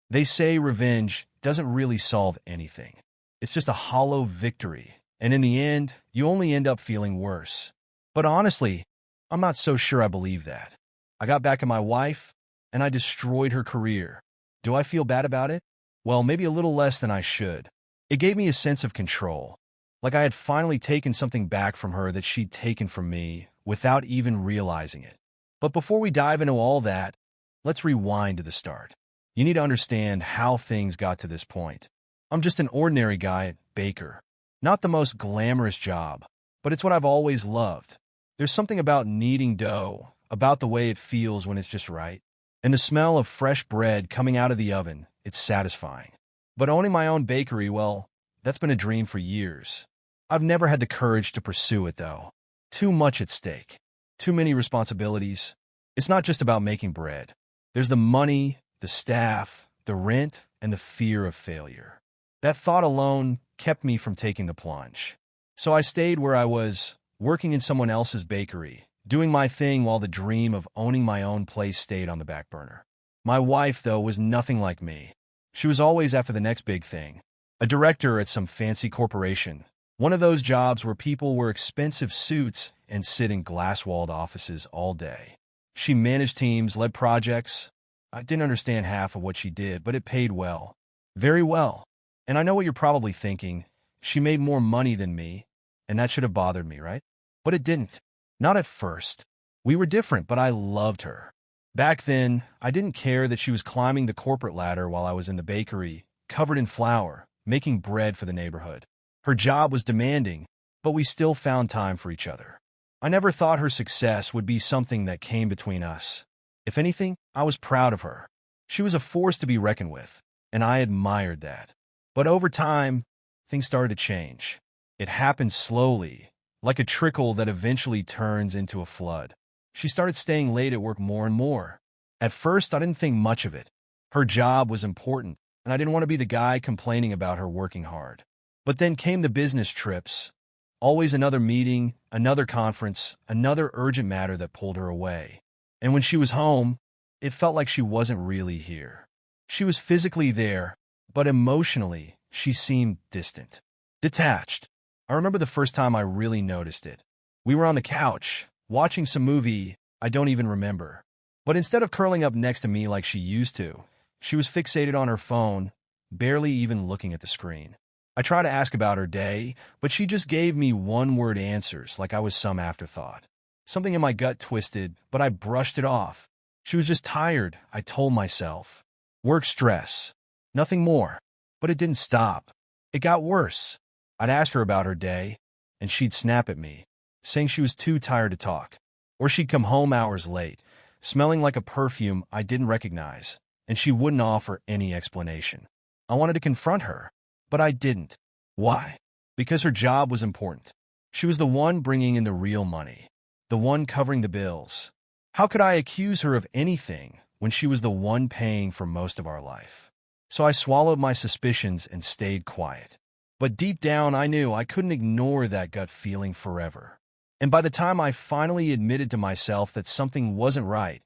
They say revenge doesn't really solve anything. It's just a hollow victory, and in the end, you only end up feeling worse. But honestly, I'm not so sure I believe that. I got back at my wife, and I destroyed her career. Do I feel bad about it? Well, maybe a little less than I should. It gave me a sense of control, like I had finally taken something back from her that she'd taken from me without even realizing it. But before we dive into all that, let's rewind to the start. You need to understand how things got to this point. I'm just an ordinary guy at baker. Not the most glamorous job, but it's what I've always loved. There's something about kneading dough, about the way it feels when it's just right. And the smell of fresh bread coming out of the oven, it's satisfying. But owning my own bakery, well, that's been a dream for years. I've never had the courage to pursue it, though. Too much at stake. Too many responsibilities. It's not just about making bread. There's the money, the staff, the rent, and the fear of failure. That thought alone kept me from taking the plunge. So I stayed where I was, working in someone else's bakery, doing my thing while the dream of owning my own place stayed on the back burner. My wife, though, was nothing like me. She was always after the next big thing. A director at some fancy corporation. One of those jobs where people wear expensive suits and sit in glass-walled offices all day. She managed teams, led projects. I didn't understand half of what she did, but it paid well. Very well. And I know what you're probably thinking. She made more money than me, and that should have bothered me, right? But it didn't. Not at first. We were different, but I loved her. Back then, I didn't care that she was climbing the corporate ladder while I was in the bakery, covered in flour, making bread for the neighborhood. Her job was demanding, but we still found time for each other. I never thought her success would be something that came between us. If anything, I was proud of her. She was a force to be reckoned with, and I admired that. But over time, things started to change. It happened slowly, like a trickle that eventually turns into a flood. She started staying late at work more and more. At first, I didn't think much of it. Her job was important, and I didn't want to be the guy complaining about her working hard. But then came the business trips. Always another meeting, another conference, another urgent matter that pulled her away. And when she was home, it felt like she wasn't really here. She was physically there, but emotionally, she seemed distant, detached. I remember the first time I really noticed it. We were on the couch, watching some movie I don't even remember. But instead of curling up next to me like she used to, she was fixated on her phone, barely even looking at the screen. I tried to ask about her day, but she just gave me one-word answers like I was some afterthought. Something in my gut twisted, but I brushed it off. She was just tired, I told myself. Work stress. Nothing more. But it didn't stop. It got worse. I'd ask her about her day, and she'd snap at me, saying she was too tired to talk. Or she'd come home hours late, smelling like a perfume I didn't recognize, and she wouldn't offer any explanation. I wanted to confront her, but I didn't. Why? Because her job was important. She was the one bringing in the real money, the one covering the bills. How could I accuse her of anything when she was the one paying for most of our life? So I swallowed my suspicions and stayed quiet. But deep down, I knew I couldn't ignore that gut feeling forever. And by the time I finally admitted to myself that something wasn't right,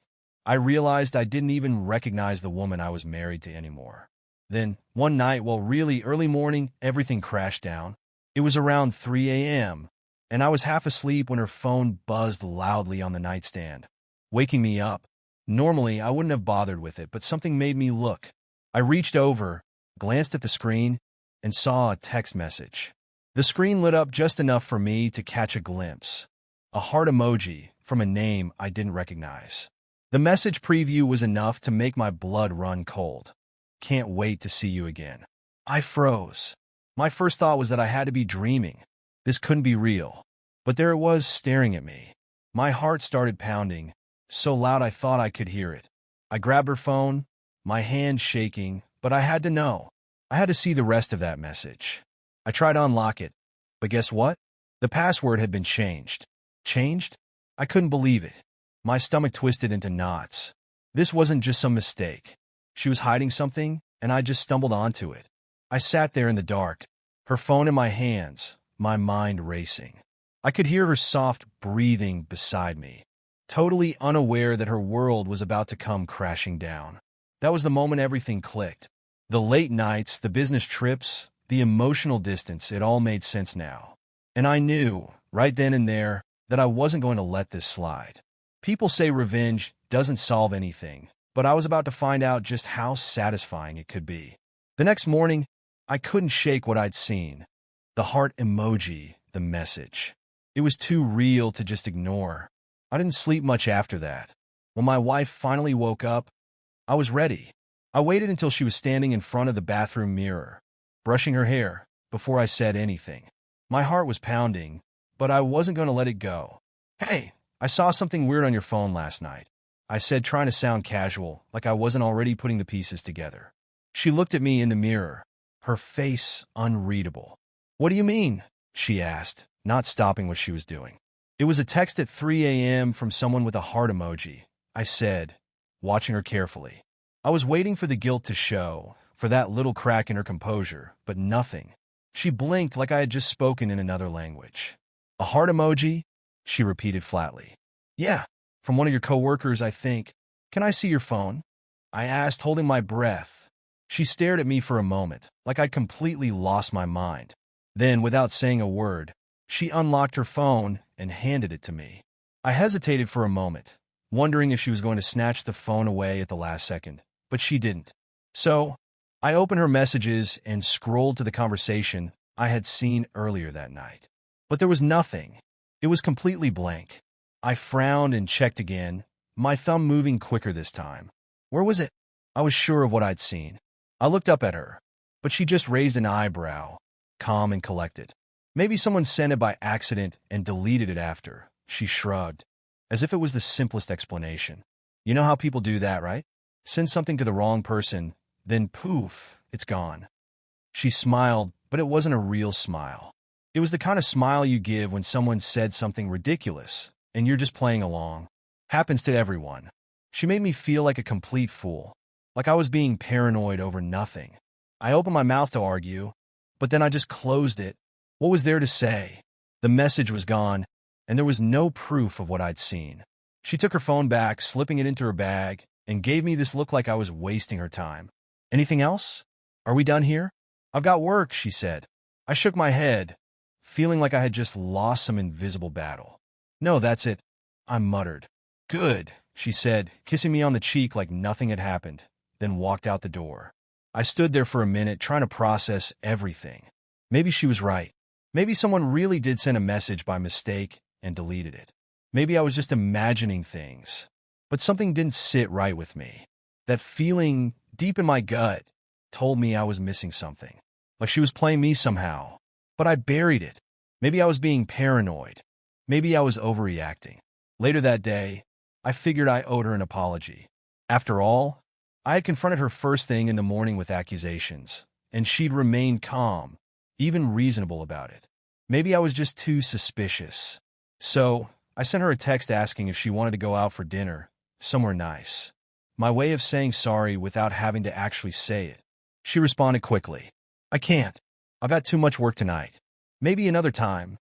I realized I didn't even recognize the woman I was married to anymore. Then, one night, really early morning, everything crashed down. It was around 3 a.m., and I was half asleep when her phone buzzed loudly on the nightstand, waking me up. Normally, I wouldn't have bothered with it, but something made me look. I reached over, glanced at the screen, and saw a text message. The screen lit up just enough for me to catch a glimpse. A heart emoji from a name I didn't recognize. The message preview was enough to make my blood run cold. Can't wait to see you again. I froze. My first thought was that I had to be dreaming. This couldn't be real. But there it was staring at me. My heart started pounding, so loud I thought I could hear it. I grabbed her phone, my hand shaking, but I had to know. I had to see the rest of that message. I tried to unlock it, but guess what? The password had been changed. Changed? I couldn't believe it. My stomach twisted into knots. This wasn't just some mistake. She was hiding something, and I just stumbled onto it. I sat there in the dark, her phone in my hands, my mind racing. I could hear her soft breathing beside me, totally unaware that her world was about to come crashing down. That was the moment everything clicked. The late nights, the business trips, the emotional distance, it all made sense now. And I knew, right then and there, that I wasn't going to let this slide. People say revenge doesn't solve anything, but I was about to find out just how satisfying it could be. The next morning, I couldn't shake what I'd seen. The heart emoji, the message. It was too real to just ignore. I didn't sleep much after that. When my wife finally woke up, I was ready. I waited until she was standing in front of the bathroom mirror, brushing her hair, before I said anything. My heart was pounding, but I wasn't going to let it go. "Hey, I saw something weird on your phone last night," I said, trying to sound casual, like I wasn't already putting the pieces together. She looked at me in the mirror, her face unreadable. "What do you mean?" she asked, not stopping what she was doing. "It was a text at 3 a.m. from someone with a heart emoji," I said, watching her carefully. I was waiting for the guilt to show, for that little crack in her composure, but nothing. She blinked like I had just spoken in another language. "A heart emoji?" she repeated flatly. "Yeah, from one of your coworkers, I think. Can I see your phone?" I asked, holding my breath. She stared at me for a moment, like I'd completely lost my mind. Then, without saying a word, she unlocked her phone and handed it to me. I hesitated for a moment, wondering if she was going to snatch the phone away at the last second, but she didn't. So, I opened her messages and scrolled to the conversation I had seen earlier that night. But there was nothing. It was completely blank. I frowned and checked again, my thumb moving quicker this time. Where was it? I was sure of what I'd seen. I looked up at her, but she just raised an eyebrow, calm and collected. "Maybe someone sent it by accident and deleted it after," she shrugged, as if it was the simplest explanation. "You know how people do that, right? Send something to the wrong person, then poof, it's gone." She smiled, but it wasn't a real smile. It was the kind of smile you give when someone said something ridiculous, and you're just playing along. Happens to everyone. She made me feel like a complete fool, like I was being paranoid over nothing. I opened my mouth to argue, but then I just closed it. What was there to say? The message was gone, and there was no proof of what I'd seen. She took her phone back, slipping it into her bag, and gave me this look like I was wasting her time. "Anything else? Are we done here?" "I've got work," she said. I shook my head, feeling like I had just lost some invisible battle. "No, that's it," I muttered. "Good," she said, kissing me on the cheek like nothing had happened, then walked out the door. I stood there for a minute, trying to process everything. Maybe she was right. Maybe someone really did send a message by mistake and deleted it. Maybe I was just imagining things. But something didn't sit right with me. That feeling deep in my gut told me I was missing something. Like she was playing me somehow. But I buried it. Maybe I was being paranoid. Maybe I was overreacting. Later that day, I figured I owed her an apology. After all, I had confronted her first thing in the morning with accusations, and she'd remained calm, even reasonable about it. Maybe I was just too suspicious. So, I sent her a text asking if she wanted to go out for dinner, somewhere nice. My way of saying sorry without having to actually say it. She responded quickly. "I can't. I've got too much work tonight. Maybe another time."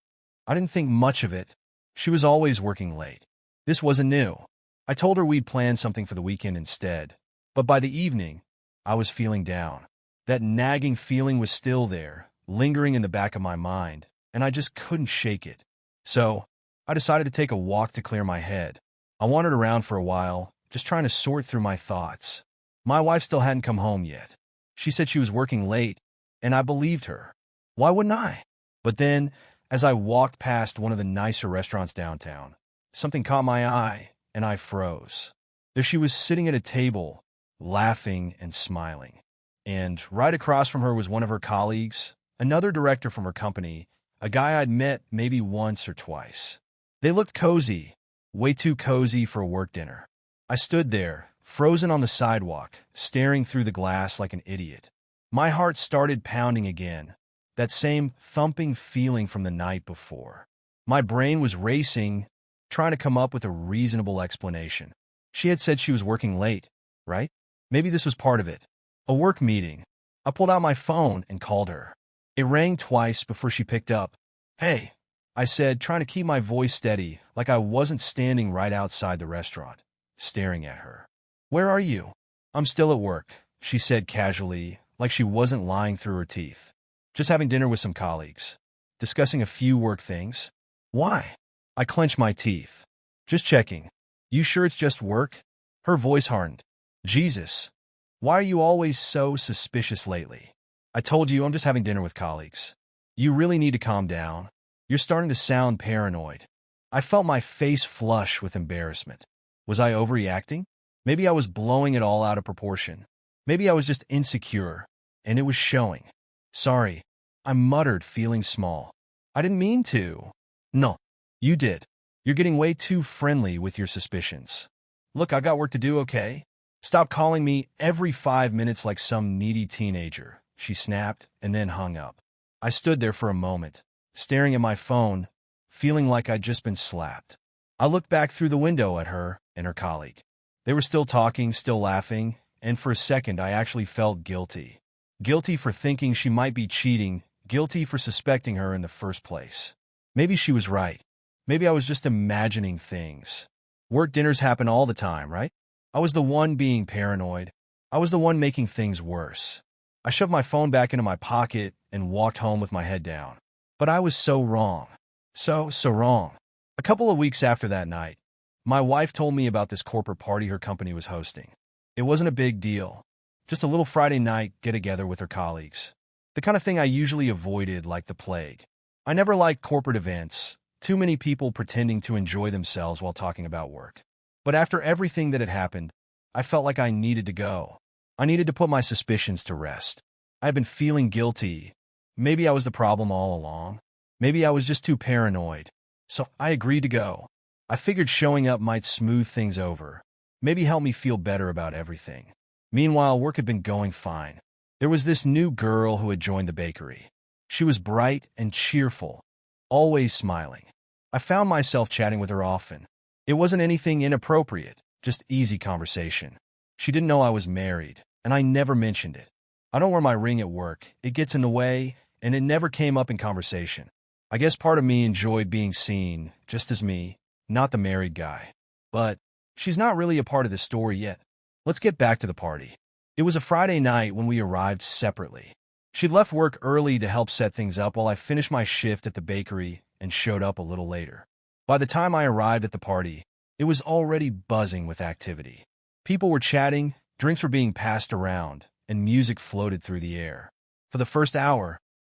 I didn't think much of it. She was always working late. This wasn't new. I told her we'd plan something for the weekend instead. But by the evening, I was feeling down. That nagging feeling was still there, lingering in the back of my mind, and I just couldn't shake it. So, I decided to take a walk to clear my head. I wandered around for a while, just trying to sort through my thoughts. My wife still hadn't come home yet. She said she was working late, and I believed her. Why wouldn't I? But then, as I walked past one of the nicer restaurants downtown, something caught my eye, and I froze. There she was sitting at a table, laughing and smiling. And right across from her was one of her colleagues, another director from her company, a guy I'd met maybe once or twice. They looked cozy, way too cozy for a work dinner. I stood there, frozen on the sidewalk, staring through the glass like an idiot. My heart started pounding again, that same thumping feeling from the night before. My brain was racing, trying to come up with a reasonable explanation. She had said she was working late, right? Maybe this was part of it. A work meeting. I pulled out my phone and called her. It rang twice before she picked up. "Hey," I said, trying to keep my voice steady, like I wasn't standing right outside the restaurant, staring at her. "Where are you?" I'm still at work, she said casually, like she wasn't lying through her teeth. Just having dinner with some colleagues. Discussing a few work things. Why? I clenched my teeth. Just checking. You sure it's just work? Her voice hardened. Jesus. Why are you always so suspicious lately? I told you I'm just having dinner with colleagues. You really need to calm down. You're starting to sound paranoid. I felt my face flush with embarrassment. Was I overreacting? Maybe I was blowing it all out of proportion. Maybe I was just insecure, and it was showing. Sorry, I muttered, feeling small. I didn't mean to. No, you did. You're getting way too friendly with your suspicions. Look, I got work to do, okay? Stop calling me every 5 minutes like some needy teenager, she snapped, and then hung up. I stood there for a moment, staring at my phone, feeling like I'd just been slapped. I looked back through the window at her and her colleague. They were still talking, still laughing, and for a second I actually felt guilty. Guilty for thinking she might be cheating, guilty for suspecting her in the first place. Maybe she was right. Maybe I was just imagining things. Work dinners happen all the time, right? I was the one being paranoid. I was the one making things worse. I shoved my phone back into my pocket and walked home with my head down. But I was so wrong. So wrong. A couple of weeks after that night, my wife told me about this corporate party her company was hosting. It wasn't a big deal. Just a little Friday night get-together with her colleagues. The kind of thing I usually avoided like the plague. I never liked corporate events, too many people pretending to enjoy themselves while talking about work. But after everything that had happened, I felt like I needed to go. I needed to put my suspicions to rest. I had been feeling guilty. Maybe I was the problem all along. Maybe I was just too paranoid. So I agreed to go. I figured showing up might smooth things over. Maybe help me feel better about everything. Meanwhile, work had been going fine. There was this new girl who had joined the bakery. She was bright and cheerful, always smiling. I found myself chatting with her often. It wasn't anything inappropriate, just easy conversation. She didn't know I was married, and I never mentioned it. I don't wear my ring at work. It gets in the way, and it never came up in conversation. I guess part of me enjoyed being seen, just as me, not the married guy. But she's not really a part of the story yet. Let's get back to the party. It was a Friday night when we arrived separately. She'd left work early to help set things up while I finished my shift at the bakery and showed up a little later. By the time I arrived at the party, it was already buzzing with activity. People were chatting, drinks were being passed around, and music floated through the air. For the first hour,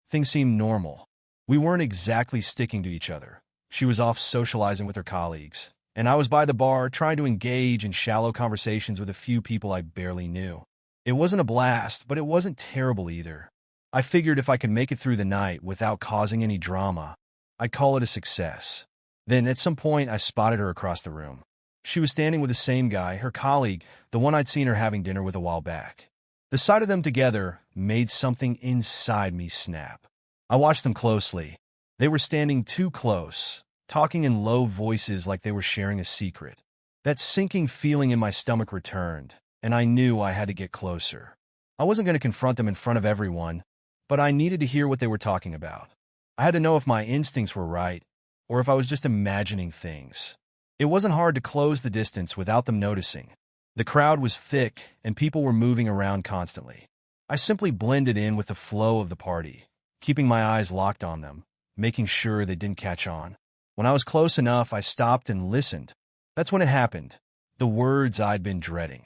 things seemed normal. We weren't exactly sticking to each other. She was off socializing with her colleagues, and I was by the bar trying to engage in shallow conversations with a few people I barely knew. It wasn't a blast, but it wasn't terrible either. I figured if I could make it through the night without causing any drama, I'd call it a success. Then, at some point, I spotted her across the room. She was standing with the same guy, her colleague, the one I'd seen her having dinner with a while back. The sight of them together made something inside me snap. I watched them closely. They were standing too close, talking in low voices like they were sharing a secret. That sinking feeling in my stomach returned, and I knew I had to get closer. I wasn't going to confront them in front of everyone, but I needed to hear what they were talking about. I had to know if my instincts were right, or if I was just imagining things. It wasn't hard to close the distance without them noticing. The crowd was thick, and people were moving around constantly. I simply blended in with the flow of the party, keeping my eyes locked on them, making sure they didn't catch on. When I was close enough, I stopped and listened. That's when it happened. The words I'd been dreading.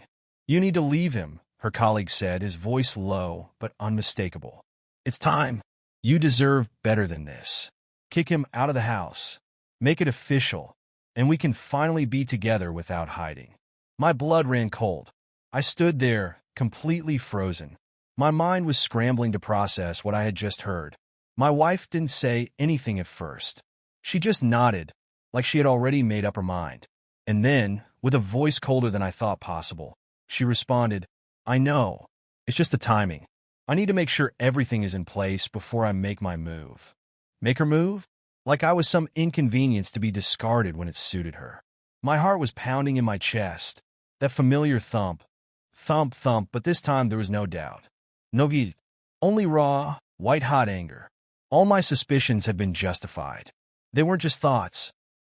"You need to leave him," her colleague said, his voice low but unmistakable. "It's time. You deserve better than this. Kick him out of the house. Make it official, and we can finally be together without hiding." My blood ran cold. I stood there, completely frozen. My mind was scrambling to process what I had just heard. My wife didn't say anything at first. She just nodded, like she had already made up her mind. And then, with a voice colder than I thought possible, she responded, "I know. It's just the timing. I need to make sure everything is in place before I make my move." Make her move? Like I was some inconvenience to be discarded when it suited her. My heart was pounding in my chest. That familiar thump. Thump, thump, but this time there was no doubt. No guilt. Only raw, white-hot anger. All my suspicions had been justified. They weren't just thoughts.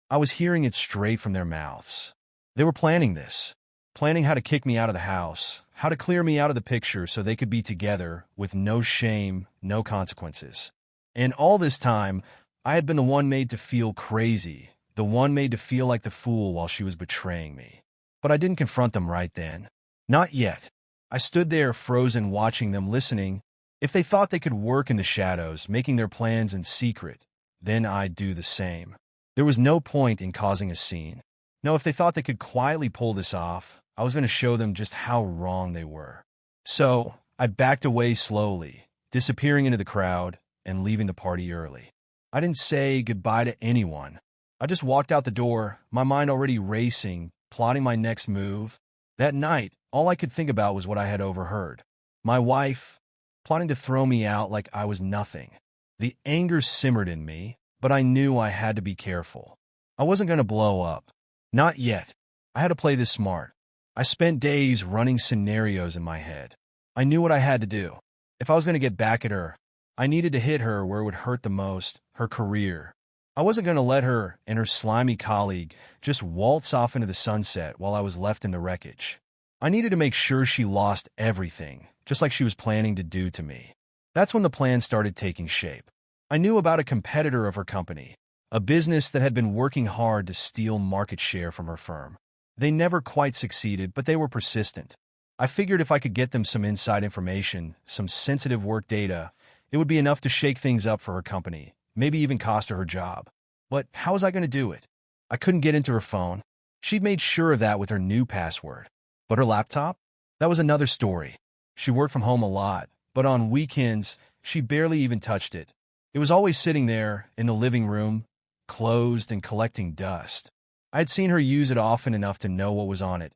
I was hearing it straight from their mouths. They were planning this. Planning how to kick me out of the house, how to clear me out of the picture so they could be together with no shame, no consequences. And all this time, I had been the one made to feel crazy, the one made to feel like the fool while she was betraying me. But I didn't confront them right then. Not yet. I stood there frozen, watching them, listening. If they thought they could work in the shadows, making their plans in secret, then I'd do the same. There was no point in causing a scene. No, if they thought they could quietly pull this off, I was going to show them just how wrong they were. So I backed away slowly, disappearing into the crowd and leaving the party early. I didn't say goodbye to anyone. I just walked out the door, my mind already racing, plotting my next move. That night, all I could think about was what I had overheard. My wife, plotting to throw me out like I was nothing. The anger simmered in me, but I knew I had to be careful. I wasn't going to blow up. Not yet. I had to play this smart. I spent days running scenarios in my head. I knew what I had to do. If I was going to get back at her, I needed to hit her where it would hurt the most, her career. I wasn't going to let her and her slimy colleague just waltz off into the sunset while I was left in the wreckage. I needed to make sure she lost everything, just like she was planning to do to me. That's when the plan started taking shape. I knew about a competitor of her company, a business that had been working hard to steal market share from her firm. They never quite succeeded, but they were persistent. I figured if I could get them some inside information, some sensitive work data, it would be enough to shake things up for her company, maybe even cost her her job. But how was I going to do it? I couldn't get into her phone. She'd made sure of that with her new password. But her laptop? That was another story. She worked from home a lot, but on weekends, she barely even touched it. It was always sitting there in the living room, closed and collecting dust. I had seen her use it often enough to know what was on it.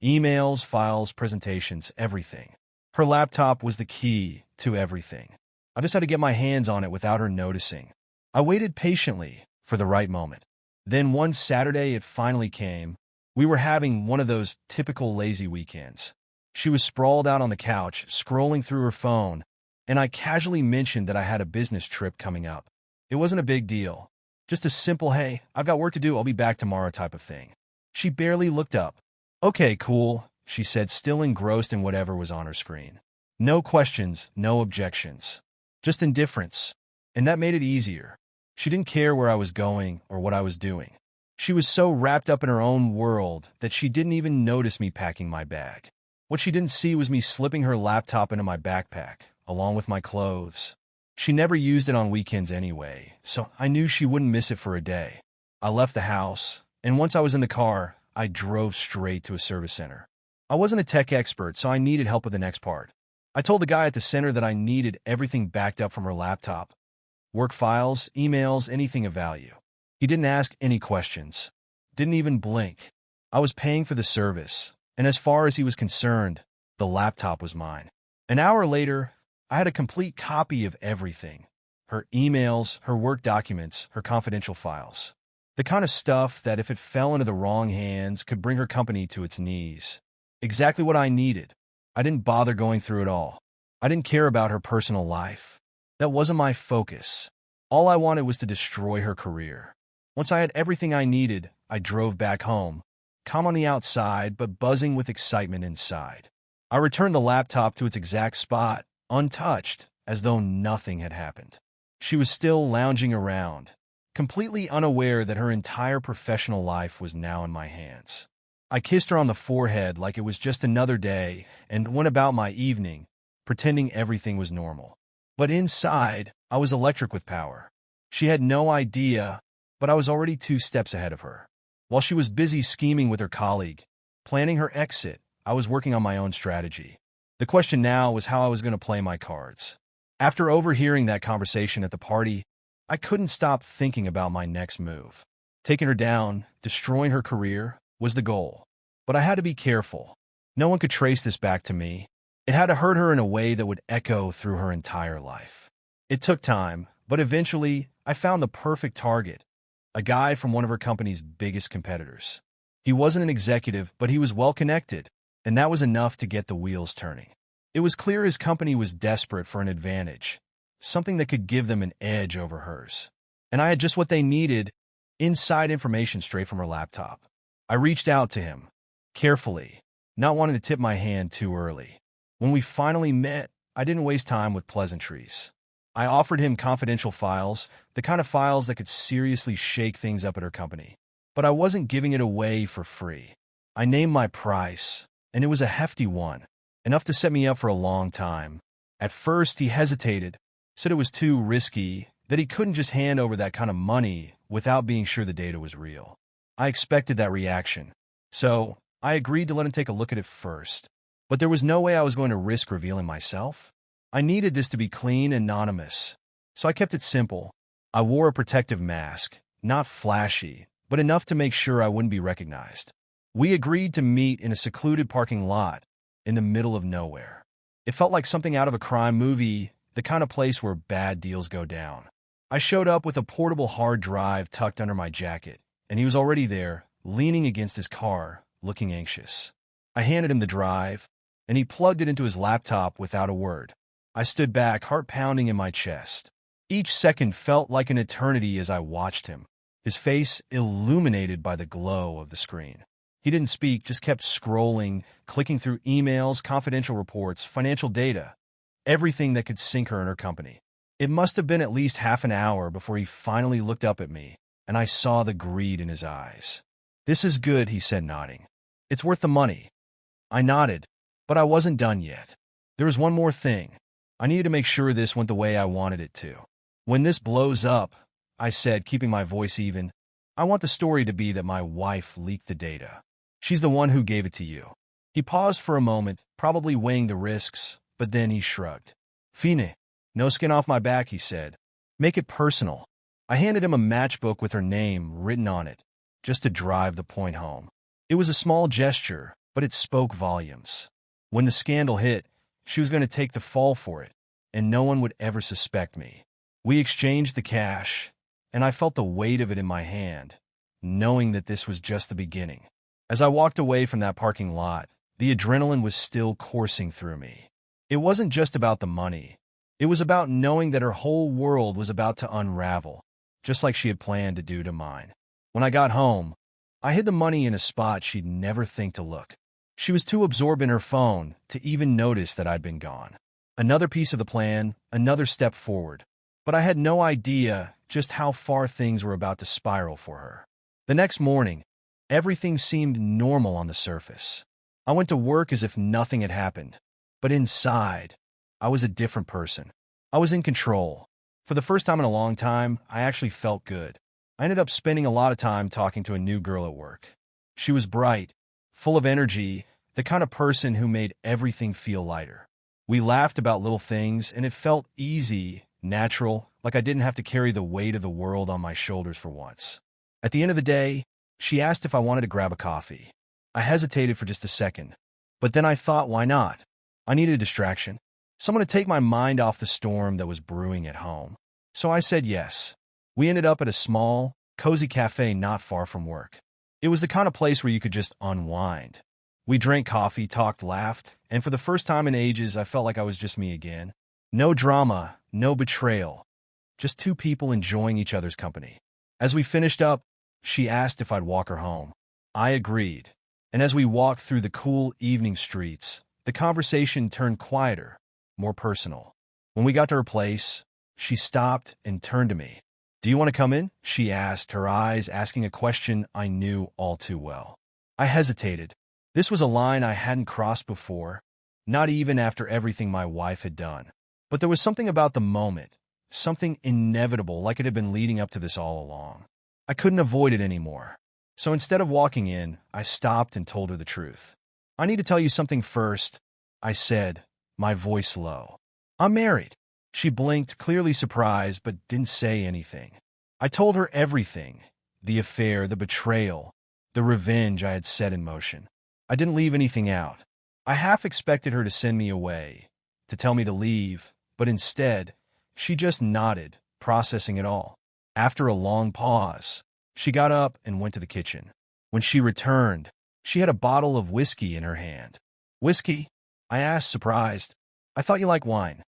Emails, files, presentations, everything. Her laptop was the key to everything. I just had to get my hands on it without her noticing. I waited patiently for the right moment. Then one Saturday it finally came. We were having one of those typical lazy weekends. She was sprawled out on the couch, scrolling through her phone, and I casually mentioned that I had a business trip coming up. It wasn't a big deal. Just a simple, hey, I've got work to do, I'll be back tomorrow type of thing. She barely looked up. Okay, cool, she said, still engrossed in whatever was on her screen. No questions, no objections. Just indifference. And that made it easier. She didn't care where I was going or what I was doing. She was so wrapped up in her own world that she didn't even notice me packing my bag. What she didn't see was me slipping her laptop into my backpack, along with my clothes. She never used it on weekends anyway, so I knew she wouldn't miss it for a day. I left the house, and once I was in the car, I drove straight to a service center. I wasn't a tech expert, so I needed help with the next part. I told the guy at the center that I needed everything backed up from her laptop. Work files, emails, anything of value. He didn't ask any questions. Didn't even blink. I was paying for the service, and as far as he was concerned, the laptop was mine. An hour later, I had a complete copy of everything. Her emails, her work documents, her confidential files. The kind of stuff that if it fell into the wrong hands could bring her company to its knees. Exactly what I needed. I didn't bother going through it all. I didn't care about her personal life. That wasn't my focus. All I wanted was to destroy her career. Once I had everything I needed, I drove back home, calm on the outside but buzzing with excitement inside. I returned the laptop to its exact spot, untouched, as though nothing had happened. She was still lounging around, completely unaware that her entire professional life was now in my hands. I kissed her on the forehead like it was just another day and went about my evening, pretending everything was normal. But inside, I was electric with power. She had no idea, but I was already 2 steps ahead of her. While she was busy scheming with her colleague, planning her exit, I was working on my own strategy. The question now was how I was going to play my cards. After overhearing that conversation at the party, I couldn't stop thinking about my next move. Taking her down, destroying her career, was the goal. But I had to be careful. No one could trace this back to me. It had to hurt her in a way that would echo through her entire life. It took time, but eventually, I found the perfect target. A guy from one of her company's biggest competitors. He wasn't an executive, but he was well-connected, and that was enough to get the wheels turning. It was clear his company was desperate for an advantage, something that could give them an edge over hers. And I had just what they needed, inside information straight from her laptop. I reached out to him, carefully, not wanting to tip my hand too early. When we finally met, I didn't waste time with pleasantries. I offered him confidential files, the kind of files that could seriously shake things up at her company. But I wasn't giving it away for free. I named my price, and it was a hefty one, enough to set me up for a long time. At first, he hesitated, said it was too risky, that he couldn't just hand over that kind of money without being sure the data was real. I expected that reaction, so I agreed to let him take a look at it first. But there was no way I was going to risk revealing myself. I needed this to be clean and anonymous, so I kept it simple. I wore a protective mask, not flashy, but enough to make sure I wouldn't be recognized. We agreed to meet in a secluded parking lot in the middle of nowhere. It felt like something out of a crime movie, the kind of place where bad deals go down. I showed up with a portable hard drive tucked under my jacket, and he was already there, leaning against his car, looking anxious. I handed him the drive, and he plugged it into his laptop without a word. I stood back, heart pounding in my chest. Each second felt like an eternity as I watched him, his face illuminated by the glow of the screen. He didn't speak, just kept scrolling, clicking through emails, confidential reports, financial data, everything that could sink her and her company. It must have been at least half an hour before he finally looked up at me, and I saw the greed in his eyes. "This is good," he said, nodding. "It's worth the money." I nodded, but I wasn't done yet. There was one more thing. I needed to make sure this went the way I wanted it to. "When this blows up," I said, keeping my voice even, "I want the story to be that my wife leaked the data. She's the one who gave it to you." He paused for a moment, probably weighing the risks, but then he shrugged. "Fine. No skin off my back," he said. "Make it personal." I handed him a matchbook with her name written on it, just to drive the point home. It was a small gesture, but it spoke volumes. When the scandal hit, she was going to take the fall for it, and no one would ever suspect me. We exchanged the cash, and I felt the weight of it in my hand, knowing that this was just the beginning. As I walked away from that parking lot, the adrenaline was still coursing through me. It wasn't just about the money. It was about knowing that her whole world was about to unravel, just like she had planned to do to mine. When I got home, I hid the money in a spot she'd never think to look. She was too absorbed in her phone to even notice that I'd been gone. Another piece of the plan, another step forward. But I had no idea just how far things were about to spiral for her. The next morning, everything seemed normal on the surface. I went to work as if nothing had happened. But inside, I was a different person. I was in control. For the first time in a long time, I actually felt good. I ended up spending a lot of time talking to a new girl at work. She was bright, full of energy, the kind of person who made everything feel lighter. We laughed about little things, and it felt easy, natural, like I didn't have to carry the weight of the world on my shoulders for once. At the end of the day, she asked if I wanted to grab a coffee. I hesitated for just a second, but then I thought, why not? I needed a distraction, someone to take my mind off the storm that was brewing at home. So I said yes. We ended up at a small, cozy cafe not far from work. It was the kind of place where you could just unwind. We drank coffee, talked, laughed, and for the first time in ages, I felt like I was just me again. No drama, no betrayal, just two people enjoying each other's company. As we finished up, she asked if I'd walk her home. I agreed, and as we walked through the cool evening streets, the conversation turned quieter, more personal. When we got to her place, she stopped and turned to me. "Do you want to come in?" she asked, her eyes asking a question I knew all too well. I hesitated. This was a line I hadn't crossed before, not even after everything my wife had done. But there was something about the moment, something inevitable, like it had been leading up to this all along. I couldn't avoid it anymore. So instead of walking in, I stopped and told her the truth. "I need to tell you something first," I said, my voice low. "I'm married." She blinked, clearly surprised, but didn't say anything. I told her everything, the affair, the betrayal, the revenge I had set in motion. I didn't leave anything out. I half expected her to send me away, to tell me to leave, but instead, she just nodded, processing it all. After a long pause, she got up and went to the kitchen. When she returned, she had a bottle of whiskey in her hand. "Whiskey?" I asked, surprised. "I thought you liked wine."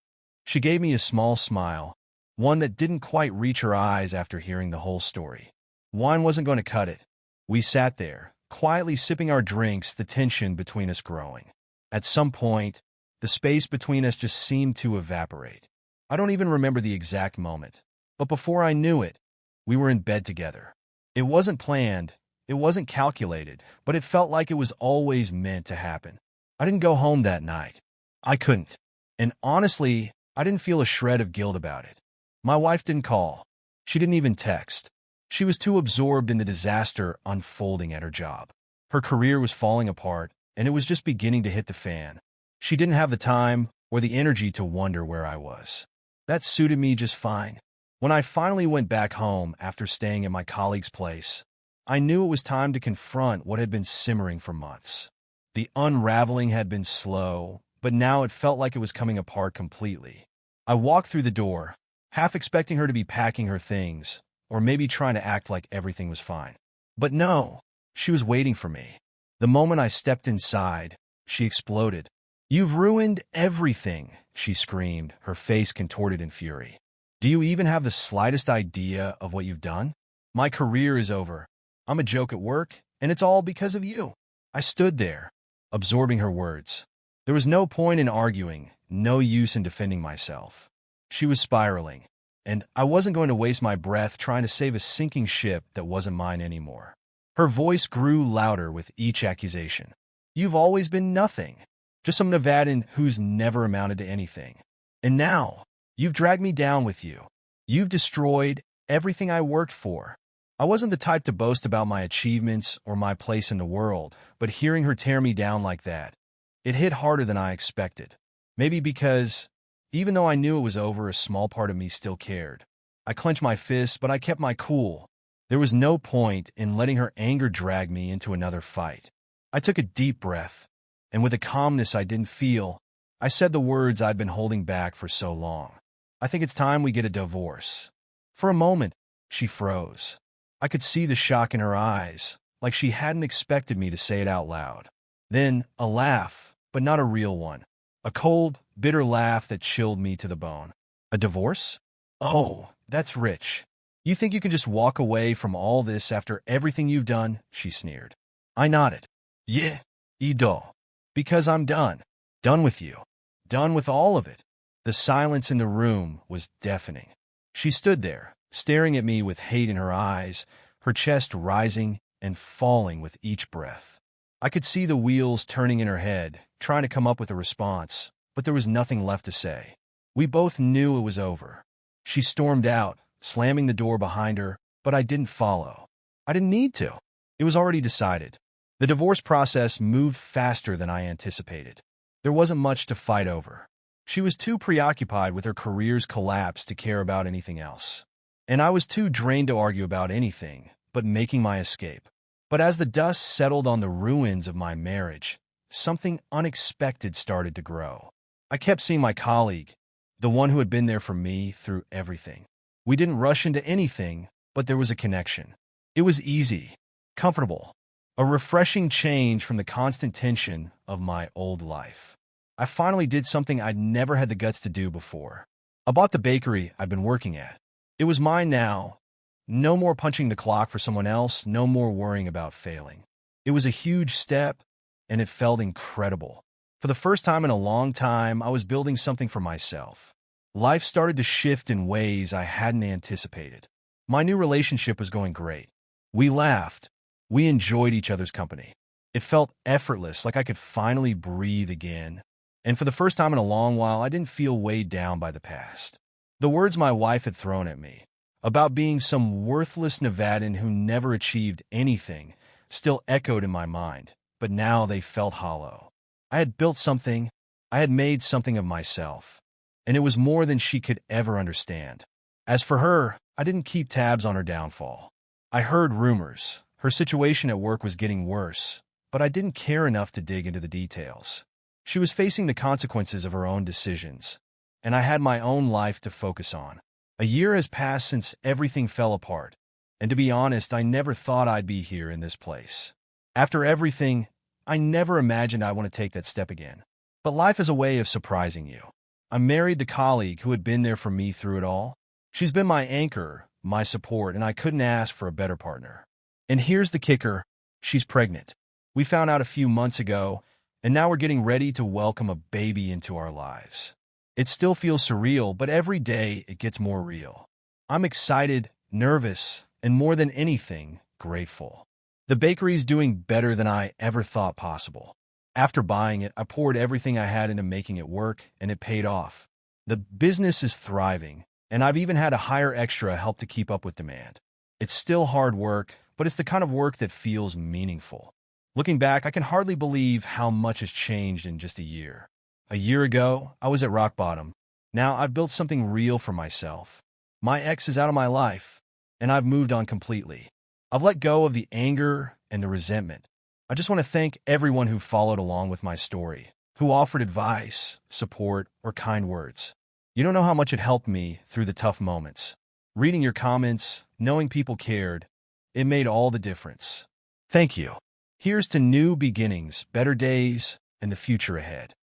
She gave me a small smile, one that didn't quite reach her eyes after hearing the whole story. Wine wasn't going to cut it. We sat there, quietly sipping our drinks, the tension between us growing. At some point, the space between us just seemed to evaporate. I don't even remember the exact moment, but before I knew it, we were in bed together. It wasn't planned, it wasn't calculated, but it felt like it was always meant to happen. I didn't go home that night. I couldn't. And honestly, I didn't feel a shred of guilt about it. My wife didn't call. She didn't even text. She was too absorbed in the disaster unfolding at her job. Her career was falling apart, and it was just beginning to hit the fan. She didn't have the time or the energy to wonder where I was. That suited me just fine. When I finally went back home after staying at my colleague's place, I knew it was time to confront what had been simmering for months. The unraveling had been slow, but now it felt like it was coming apart completely. I walked through the door, half expecting her to be packing her things, or maybe trying to act like everything was fine. But no, she was waiting for me. The moment I stepped inside, she exploded. "You've ruined everything," she screamed, her face contorted in fury. "Do you even have the slightest idea of what you've done? My career is over. I'm a joke at work, and it's all because of you." I stood there, absorbing her words. There was no point in arguing, no use in defending myself. She was spiraling, and I wasn't going to waste my breath trying to save a sinking ship that wasn't mine anymore. Her voice grew louder with each accusation. "You've always been nothing, just some Nevadan who's never amounted to anything. And now, you've dragged me down with you. You've destroyed everything I worked for." I wasn't the type to boast about my achievements or my place in the world, but hearing her tear me down like that, it hit harder than I expected. Maybe because, even though I knew it was over, a small part of me still cared. I clenched my fists, but I kept my cool. There was no point in letting her anger drag me into another fight. I took a deep breath, and with a calmness I didn't feel, I said the words I'd been holding back for so long. "I think it's time we get a divorce." For a moment, she froze. I could see the shock in her eyes, like she hadn't expected me to say it out loud. Then, a laugh, but not a real one. A cold, bitter laugh that chilled me to the bone. "A divorce? Oh, that's rich. You think you can just walk away from all this after everything you've done?" she sneered. I nodded. "Yeah, Ido. Because I'm done. Done with you. Done with all of it." The silence in the room was deafening. She stood there, staring at me with hate in her eyes, her chest rising and falling with each breath. I could see the wheels turning in her head, trying to come up with a response, but there was nothing left to say. We both knew it was over. She stormed out, slamming the door behind her, but I didn't follow. I didn't need to. It was already decided. The divorce process moved faster than I anticipated. There wasn't much to fight over. She was too preoccupied with her career's collapse to care about anything else. And I was too drained to argue about anything but making my escape. But as the dust settled on the ruins of my marriage, something unexpected started to grow. I kept seeing my colleague, the one who had been there for me through everything. We didn't rush into anything, but there was a connection. It was easy, comfortable, a refreshing change from the constant tension of my old life. I finally did something I'd never had the guts to do before. I bought the bakery I'd been working at. It was mine now. No more punching the clock for someone else, no more worrying about failing. It was a huge step, and it felt incredible. For the first time in a long time, I was building something for myself. Life started to shift in ways I hadn't anticipated. My new relationship was going great. We laughed. We enjoyed each other's company. It felt effortless, like I could finally breathe again. And for the first time in a long while, I didn't feel weighed down by the past. The words my wife had thrown at me, about being some worthless Nevadan who never achieved anything, still echoed in my mind, but now they felt hollow. I had built something, I had made something of myself, and it was more than she could ever understand. As for her, I didn't keep tabs on her downfall. I heard rumors. Her situation at work was getting worse, but I didn't care enough to dig into the details. She was facing the consequences of her own decisions, and I had my own life to focus on. A year has passed since everything fell apart, and to be honest, I never thought I'd be here in this place. After everything, I never imagined I want to take that step again. But life is a way of surprising you. I married the colleague who had been there for me through it all. She's been my anchor, my support, and I couldn't ask for a better partner. And here's the kicker. She's pregnant. We found out a few months ago, and now we're getting ready to welcome a baby into our lives. It still feels surreal, but every day it gets more real. I'm excited, nervous, and more than anything, grateful. The bakery's doing better than I ever thought possible. After buying it, I poured everything I had into making it work, and it paid off. The business is thriving, and I've even had to hire extra help to keep up with demand. It's still hard work, but it's the kind of work that feels meaningful. Looking back, I can hardly believe how much has changed in just a year. A year ago, I was at rock bottom. Now I've built something real for myself. My ex is out of my life, and I've moved on completely. I've let go of the anger and the resentment. I just want to thank everyone who followed along with my story, who offered advice, support, or kind words. You don't know how much it helped me through the tough moments. Reading your comments, knowing people cared, it made all the difference. Thank you. Here's to new beginnings, better days, and the future ahead.